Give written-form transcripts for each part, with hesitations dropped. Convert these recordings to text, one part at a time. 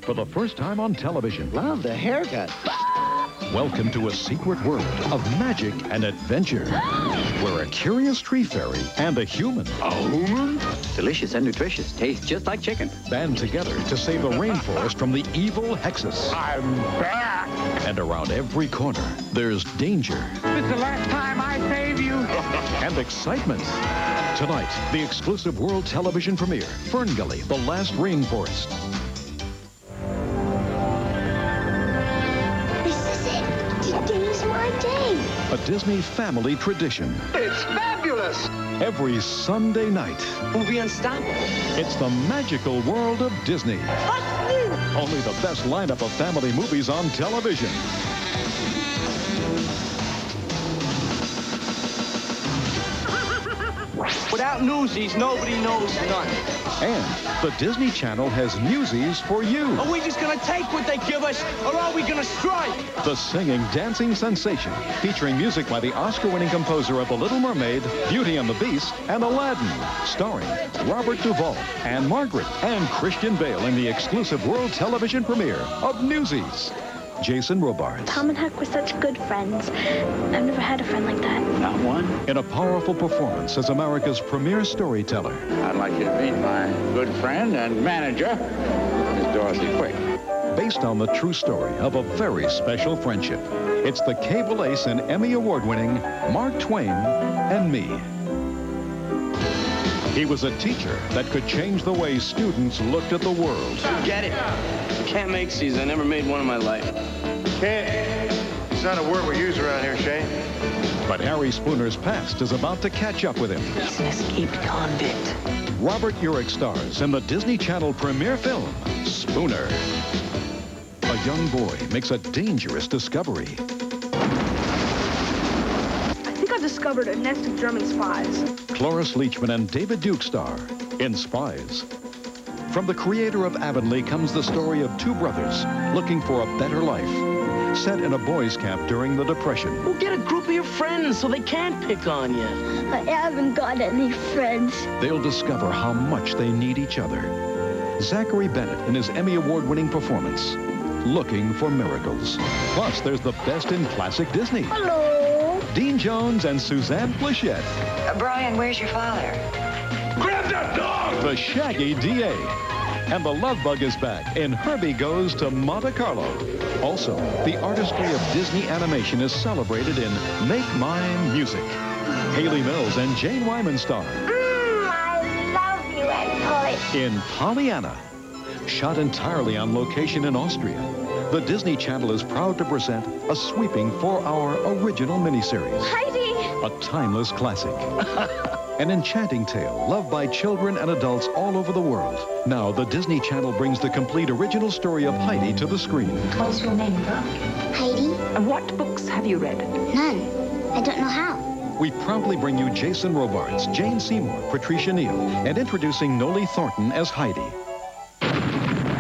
for the first time on television. Love the haircut. Welcome to a secret world of magic and adventure, where a curious tree fairy and a human Delicious and nutritious. Tastes just like chicken. band together to save the rainforest from the evil hexes. I'm back. And around every corner, there's danger This is the last time I save you. and excitement. Tonight, the exclusive world television premiere, Ferngully, The Last Rainforest. Today's my day. A Disney family tradition. It's fabulous. Every Sunday night, We'll be unstoppable. it's the magical world of Disney. Only the best lineup of family movies on television. Without Newsies, nobody knows none. And the Disney Channel has Newsies for you. Are we just gonna take what they give us, or are we gonna strike? The singing, dancing sensation, featuring music by the Oscar-winning composer of The Little Mermaid, Beauty and the Beast, and Aladdin, starring Robert Duvall, Anne Margaret, and Christian Bale in the exclusive world television premiere of Newsies. Jason Robards. Tom and Huck were such good friends. I've never had a friend like that. Not one. In a powerful performance as America's premier storyteller. I'd like you to meet my good friend and manager, Miss Dorothy Quick. Based on the true story of a very special friendship. It's the cable ace and Emmy Award-winning Mark Twain and Me. He was a teacher that could change the way students looked at the world. Get it. Can't make C's. I never made one in my life. Can't. It's not a word we use around here, Shane. But Harry Spooner's past is about to catch up with him. He's an escaped convict. Robert Urich stars in the Disney Channel premiere film, Spooner. A young boy makes a dangerous discovery. I think I discovered a nest of German spies. Cloris Leachman and David Duke star in Spies. From the creator of Avonlea comes the story of two brothers looking for a better life. Set in a boys' camp during the Depression. Well, get a group of your friends so they can't pick on you. I haven't got any friends. They'll discover how much they need each other. Zachary Bennett in his Emmy Award-winning performance, Looking for Miracles. Plus, there's the best in classic Disney. Hello. Dean Jones and Suzanne Plachette. Brian, where's your father? Grab that dog! The Shaggy DA. And the Love Bug is back in Herbie Goes to Monte Carlo. Also, the artistry of Disney animation is celebrated in Make Mine Music. Haley Mills and Jane Wyman star I love you, Aunt Polly. in Pollyanna. Shot entirely on location in Austria, the Disney Channel is proud to present a sweeping 4-hour original miniseries. Heidi. A timeless classic. An enchanting tale loved by children and adults all over the world. Now, the Disney Channel brings the complete original story of Heidi to the screen. What's your name, Brooke? Heidi? And what books have you read? None. I don't know how. We proudly bring you Jason Robards, Jane Seymour, Patricia Neal, and introducing Noli Thornton as Heidi.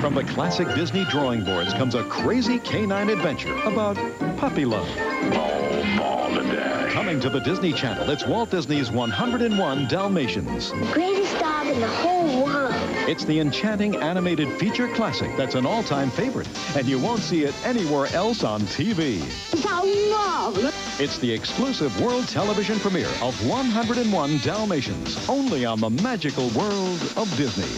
From the classic Disney drawing boards comes a crazy canine adventure about puppy love. Ball today. Coming to the Disney Channel, it's Walt Disney's 101 Dalmatians. Greatest dog in the whole world. It's the enchanting animated feature classic that's an all-time favorite, and you won't see it anywhere else on TV. How marvelous. It's the exclusive world television premiere of 101 Dalmatians, only on the magical world of Disney.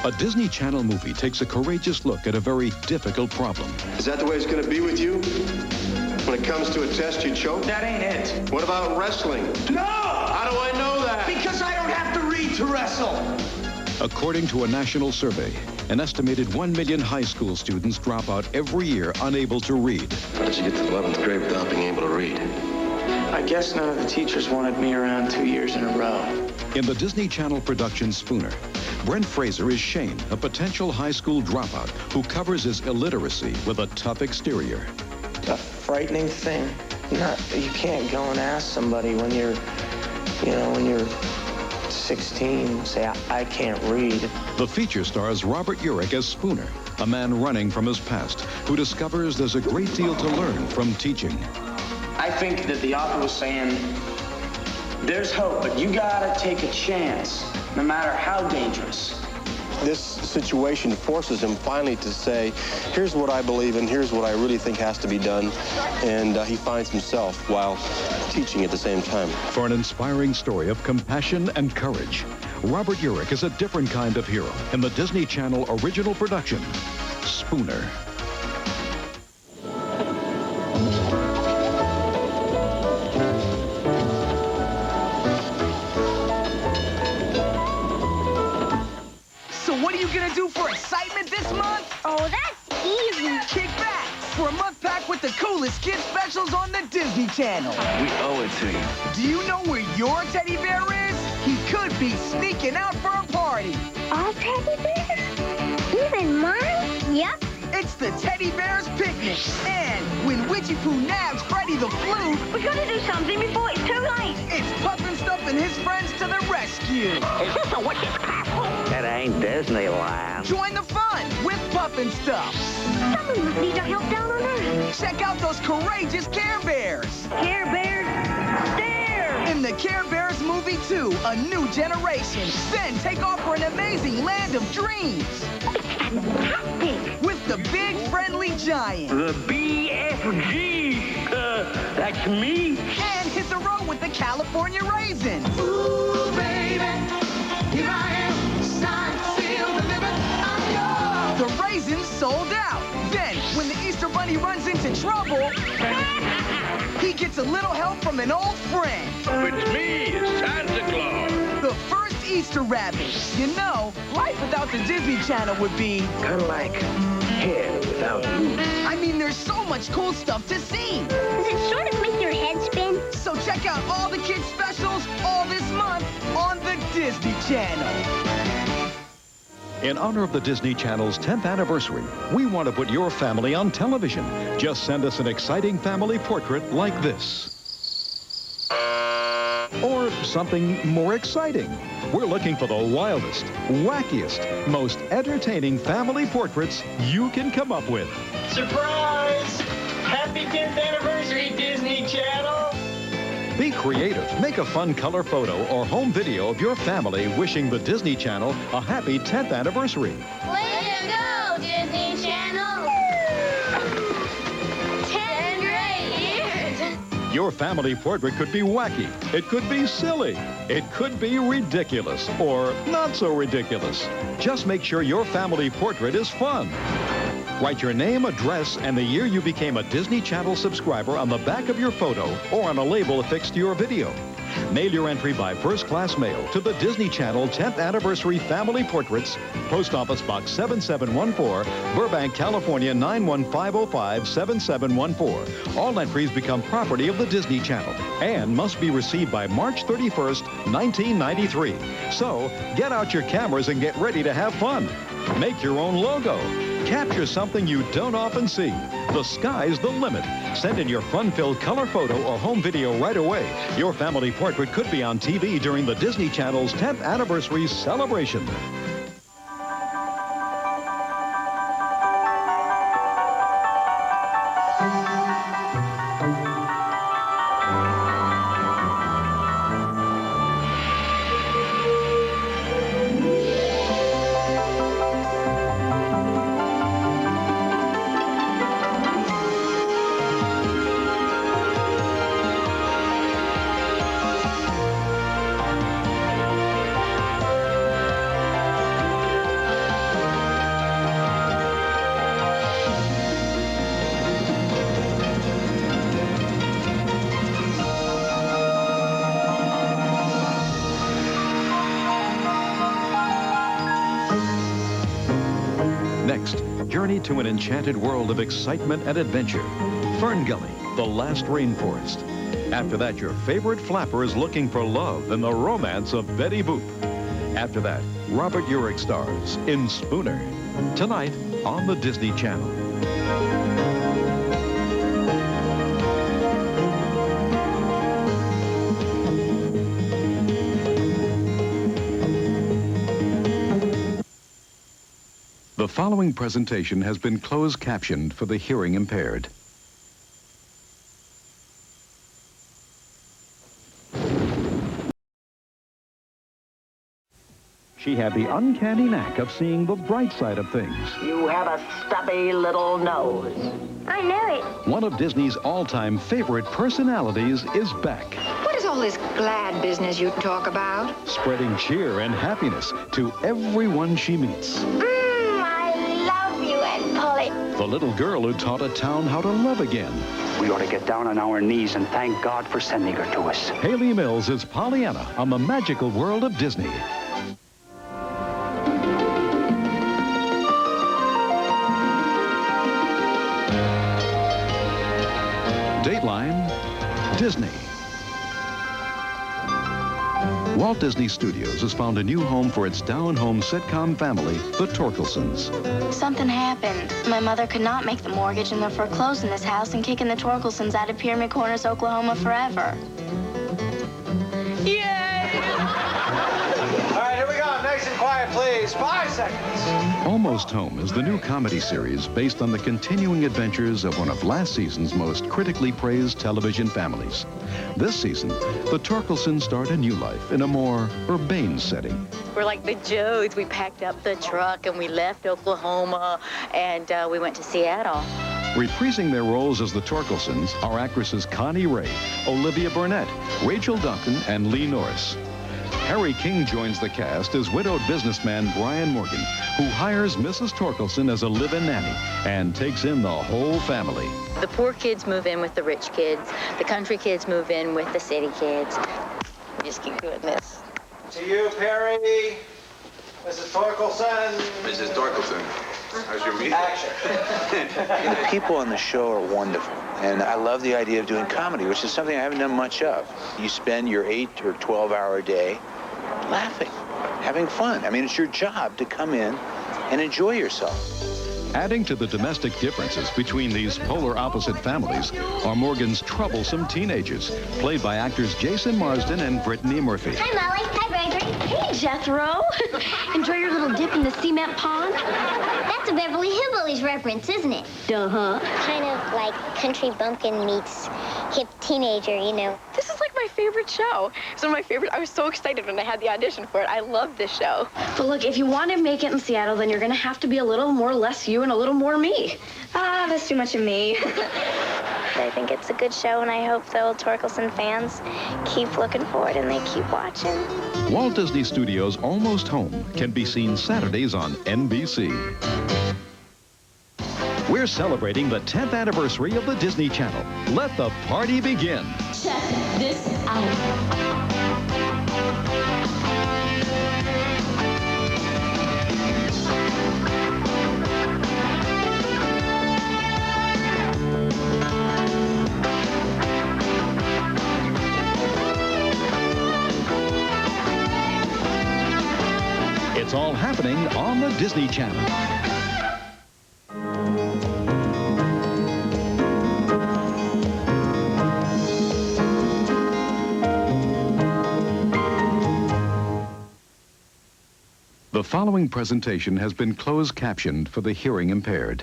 A Disney Channel movie takes a courageous look at a very difficult problem. Is that the way it's going to be with you? When it comes to a test, you choke? That ain't it. What about wrestling? No! How do I know that? Because I don't have to read to wrestle. According to a national survey, an estimated 1 million high school students drop out every year unable to read. How did you get to the 11th grade without being able to read? I guess none of the teachers wanted me around 2 years in a row. In the Disney Channel production Spooner, Brent Fraser is Shane, a potential high school dropout who covers his illiteracy with a tough exterior. A frightening thing. You can't go and ask somebody when you're 16, say, I can't read. The feature stars Robert Urich as Spooner, a man running from his past who discovers there's a great deal to learn from teaching. I think that the author was saying, there's hope, but you gotta take a chance, no matter how dangerous. This situation forces him finally to say, here's what I believe in, here's what I really think has to be done, and he finds himself while teaching at the same time. For an inspiring story of compassion and courage, Robert Urich is a different kind of hero in the Disney Channel original production, Spooner. So what are you gonna do for excitement this month? Oh, that's easy. Kick back for a month pack with the coolest kid specials on the Disney Channel. We owe it to you. Do you know where your teddy bear is? He could be sneaking out for a party. All teddy bears? Even mine? Yep. It's the Teddy Bear's Picnic. And when Witchy Poo nabs Freddy the Flute, We gotta do something before it's too late. it's Puffin' Stuff and his friends to the rescue. Is this a witch's castle? That ain't Disneyland. Join the fun with Puffin' Stuff. Someone must need our help down on Earth. Check out those courageous Care Bears. Care Bears, stare! In the Care Bears movie 2, A New Generation. Then take off for an amazing land of dreams. Fantastic. With the big friendly giant. The BFG. That's me. And hit the road with the California Raisins. Ooh, baby, here I am, signed, sealed, delivered, I'm yours. The Raisins sold out. Then, when the Easter Bunny runs into trouble, he gets a little help from an old friend. It's me, it's Santa Claus. The first Easter rabbit. You know, life without the Disney Channel would be... Kind of like hair without roots. I mean, there's so much cool stuff to see. Does it sort of make your head spin? So check out all the kids' specials all this month on the Disney Channel. In honor of the Disney Channel's 10th anniversary, we want to put your family on television. Just send us an exciting family portrait like this. Or something more exciting. We're looking for the wildest, wackiest, most entertaining family portraits you can come up with. Surprise! Happy 10th anniversary, Disney Channel! Be creative. Make a fun color photo or home video of your family wishing the Disney Channel a happy 10th anniversary. Way to go, Disney Channel! 10 great years! Your family portrait could be wacky. It could be silly. It could be ridiculous or not so ridiculous. Just make sure your family portrait is fun. Write your name, address, and the year you became a Disney Channel subscriber on the back of your photo or on a label affixed to your video. Mail your entry by first-class mail to the Disney Channel 10th Anniversary Family Portraits, Post Office Box 7714, Burbank, California 91505 7714. All entries become property of the Disney Channel and must be received by March 31st, 1993. So, get out your cameras and get ready to have fun. Make your own logo. Capture something you don't often see. The sky's the limit. Send in your fun-filled color photo or home video right away. Your family portrait could be on TV during the Disney Channel's 10th anniversary celebration. Next, journey to an enchanted world of excitement and adventure. Ferngully, the Last Rainforest. After that, your favorite flapper is looking for love and the romance of Betty Boop. After that, Robert Urich stars in Spooner. Tonight on the Disney Channel. The following presentation has been closed captioned for the hearing impaired. She had the uncanny knack of seeing the bright side of things. You have a stubby little nose. I know it. One of Disney's all-time favorite personalities is back, What is all this glad business you talk about? spreading cheer and happiness to everyone she meets. I love you, Aunt Polly. The little girl who taught a town how to love again. We ought to get down on our knees and thank God for sending her to us. Haley Mills is Pollyanna on the magical world of Disney. Dateline, Disney. Walt Disney Studios has found a new home for its down-home sitcom family, the Torkelsons. Something happened. My mother could not make the mortgage, and they're foreclosing this house and kicking the Torkelsons out of Pyramid Corners, Oklahoma forever. Yay! All right, here we go. Nice and quiet, please. 5 seconds. Almost Home is the new comedy series based on the continuing adventures of one of last season's most critically praised television families. This season, the Torkelsons start a new life in a more urbane setting. We're like the Joes. We packed up the truck and we left Oklahoma and we went to Seattle. Reprising their roles as the Torkelsons are actresses Connie Ray, Olivia Burnett, Rachel Duncan, and Lee Norris. Harry King joins the cast as widowed businessman Brian Morgan, who hires Mrs. Torkelson as a live-in nanny and takes in the whole family. The poor kids move in with the rich kids. The country kids move in with the city kids. We just keep doing this. To you, Perry. Mrs. Torkelson. Mrs. Torkelson. How's your meeting? Action. The people on the show are wonderful, and I love the idea of doing comedy, which is something I haven't done much of. You spend your 8 or 12-hour day laughing, having fun. I mean, it's your job to come in and enjoy yourself. Adding to the domestic differences between these polar opposite families are Morgan's troublesome teenagers, played by actors Jason Marsden and Brittany Murphy. Hi, Molly. Hi, Gregory. Hey, Jethro. Enjoy your little dip in the cement pond? That's a Beverly Hillbillies reference, isn't it? Uh-huh. Kind of like country bumpkin meets hip teenager, you know. This is like my favorite show. It's one of my favorite. I was so excited when I had the audition for it. I love this show. But look, if you want to make it in Seattle, then you're going to have to be a little more less you and a little more me. Ah, that's too much of me. I think it's a good show, and I hope the old Torkelson fans keep looking for it and they keep watching. Walt Disney Studios' Almost Home can be seen Saturdays on NBC. We're celebrating the 10th anniversary of the Disney Channel. Let the party begin. Check this out. It's all happening on the Disney Channel. The following presentation has been closed captioned for the hearing impaired.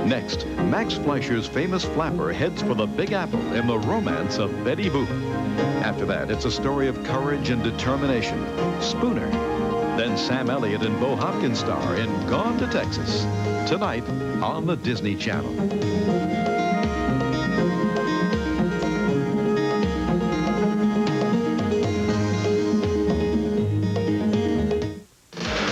Next, Max Fleischer's famous flapper heads for the Big Apple in The Romance of Betty Boop. After that, it's a story of courage and determination, Spooner. Then Sam Elliott and Bo Hopkins star in Gone to Texas, tonight on the Disney Channel.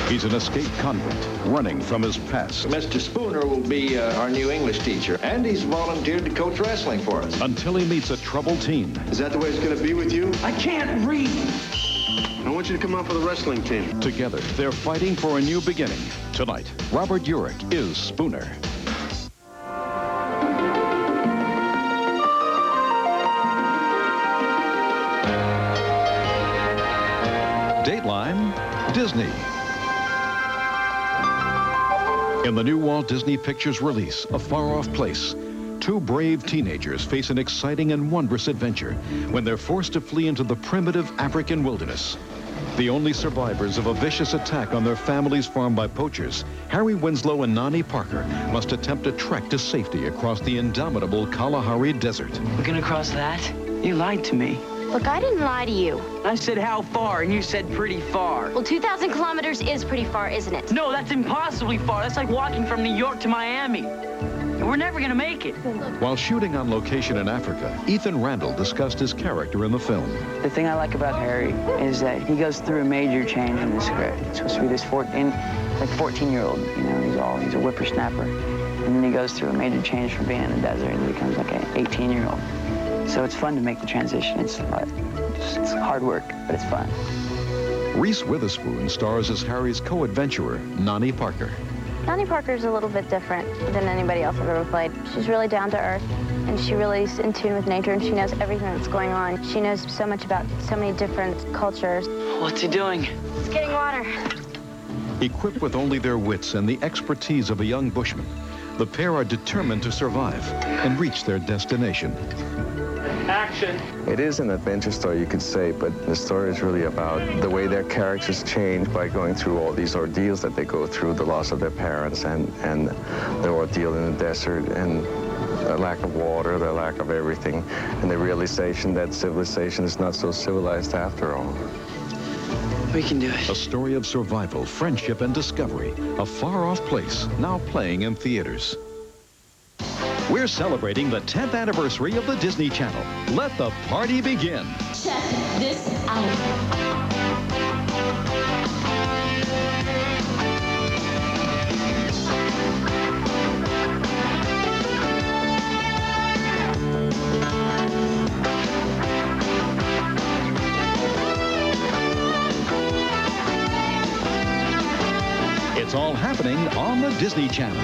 He's an escaped convict, running from his past. Mr. Spooner will be our new English teacher, and he's volunteered to coach wrestling for us. Until he meets a troubled teen. Is that the way it's going to be with you? I can't read. I want you to come out for the wrestling team. Together, they're fighting for a new beginning. Tonight, Robert Urich is Spooner. Dateline, Disney. In the new Walt Disney Pictures release, A Far-Off Place, two brave teenagers face an exciting and wondrous adventure when they're forced to flee into the primitive African wilderness. The only survivors of a vicious attack on their family's farm by poachers, Harry Winslow and Nani Parker must attempt a trek to safety across the indomitable Kalahari Desert. We're gonna cross that? You lied to me. Look, I didn't lie to you. I said how far, and you said pretty far. Well, 2,000 kilometers is pretty far, isn't it? No, that's impossibly far. That's like walking from New York to Miami. We're never gonna make it. While shooting on location in Africa, Ethan Randall discussed his character in the film. The thing I like about Harry is that he goes through a major change in the script. It's supposed to be this 14-year-old, you know, he's a whippersnapper. And then he goes through a major change from being in the desert and becomes like an 18-year-old. So it's fun to make the transition. It's hard work, but it's fun. Reese Witherspoon stars as Harry's co-adventurer, Nani Parker. Nani Parker's a little bit different than anybody else I've ever played. She's really down to earth, and she really is in tune with nature, and she knows everything that's going on. She knows so much about so many different cultures. What's he doing? He's getting water. Equipped with only their wits and the expertise of a young bushman, the pair are determined to survive and reach their destination. Action. It is an adventure story, you could say, but the story is really about the way their characters change by going through all these ordeals that they go through, the loss of their parents and their ordeal in the desert and the lack of water, the lack of everything, and the realization that civilization is not so civilized after all. We can do it. A story of survival, friendship, and discovery. A far-off place, now playing in theaters. We're celebrating the 10th anniversary of the Disney Channel. Let the party begin. Check this out. It's all happening on the Disney Channel.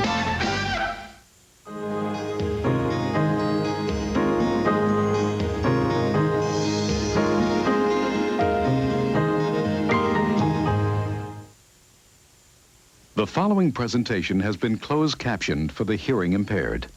The following presentation has been closed captioned for the hearing impaired.